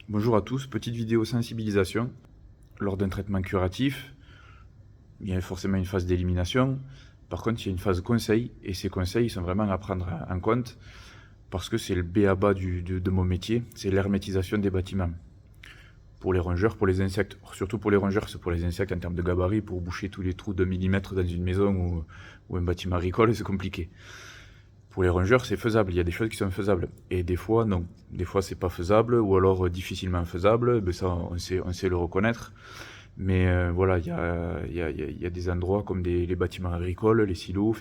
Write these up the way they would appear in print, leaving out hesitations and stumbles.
Bonjour à tous, petite vidéo sensibilisation. Lors d'un traitement curatif, il y a forcément une phase d'élimination. Par contre, il y a une phase conseil, et ces conseils sont vraiment à prendre en compte parce que c'est le b.a.-ba de mon métier, c'est l'hermétisation des bâtiments. Pour les rongeurs, pour les insectes, surtout pour les rongeurs, c'est pour les insectes en termes de gabarit, pour boucher tous les trous de millimètres dans une maison ou un bâtiment agricole, c'est compliqué. Pour les rongeurs, c'est faisable, il y a des choses qui sont faisables. Et des fois, non. Des fois, c'est pas faisable, ou alors difficilement faisable, ben ça, on sait le reconnaître. Mais voilà, il y a des endroits comme les bâtiments agricoles, les silos,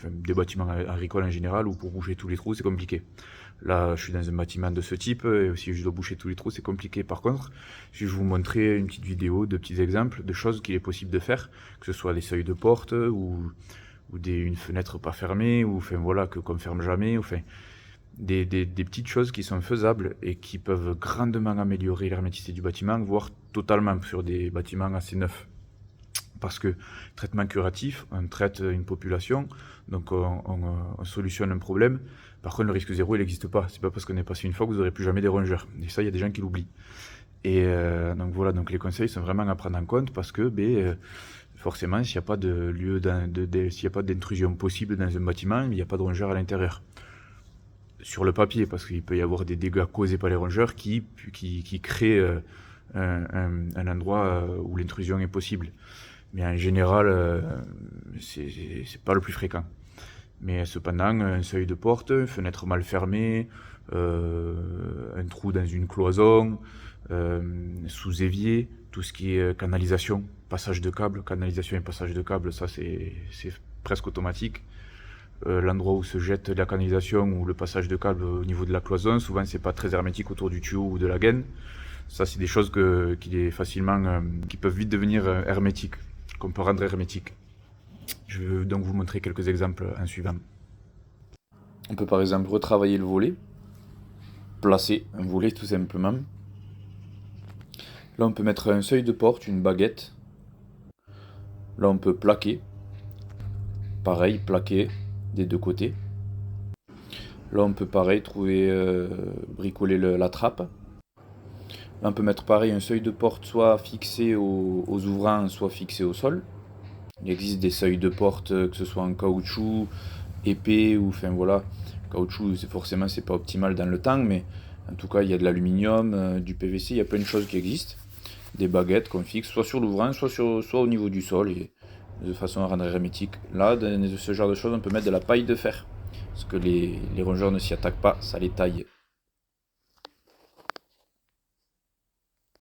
des bâtiments agricoles en général, où pour boucher tous les trous, c'est compliqué. Là, je suis dans un bâtiment de ce type, et si je dois boucher tous les trous, c'est compliqué. Par contre, si je vous montrer une petite vidéo de petits exemples de choses qu'il est possible de faire, que ce soit des seuils de porte ou une fenêtre pas fermée, ou enfin voilà, qu'on ferme jamais, enfin des petites choses qui sont faisables et qui peuvent grandement améliorer l'herméticité du bâtiment, voire totalement sur des bâtiments assez neufs. Parce que traitement curatif, on traite une population, donc on solutionne un problème. Par contre, le risque zéro, il n'existe pas. C'est pas parce qu'on est passé une fois que vous n'aurez plus jamais des rongeurs. Et ça, il y a des gens qui l'oublient. Et donc voilà, donc les conseils sont vraiment à prendre en compte parce que forcément, s'il n'y a pas de lieu, s'il n'y a pas d'intrusion possible dans un bâtiment, il n'y a pas de rongeurs à l'intérieur. Sur le papier, parce qu'il peut y avoir des dégâts causés par les rongeurs qui créent un endroit où l'intrusion est possible. Mais en général, c'est pas le plus fréquent. Mais cependant, un seuil de porte, une fenêtre mal fermée, un trou dans une cloison, sous évier, tout ce qui est canalisation, passage de câble, canalisation et passage de câble, ça c'est presque automatique. L'endroit où se jette la canalisation ou le passage de câble au niveau de la cloison, souvent c'est pas très hermétique autour du tuyau ou de la gaine. Ça c'est des choses qui peuvent vite devenir hermétiques, qu'on peut rendre hermétiques. Je vais donc vous montrer quelques exemples en suivant. On peut par exemple retravailler le volet, placer un volet tout simplement. Là on peut mettre un seuil de porte, une baguette. Là on peut plaquer. Pareil, plaquer des deux côtés. Là on peut pareil bricoler la trappe. Là on peut mettre pareil un seuil de porte soit fixé aux ouvrants, soit fixé au sol. Il existe des seuils de porte, que ce soit en caoutchouc, épais ou enfin voilà. Caoutchouc forcément c'est pas optimal dans le temps, mais en tout cas il y a de l'aluminium, du PVC, il y a plein de choses qui existent. Des baguettes qu'on fixe soit sur l'ouvrant, soit au niveau du sol, et de façon à rendre hermétique. Là, dans ce genre de choses, on peut mettre de la paille de fer, parce que les rongeurs ne s'y attaquent pas, ça les taille.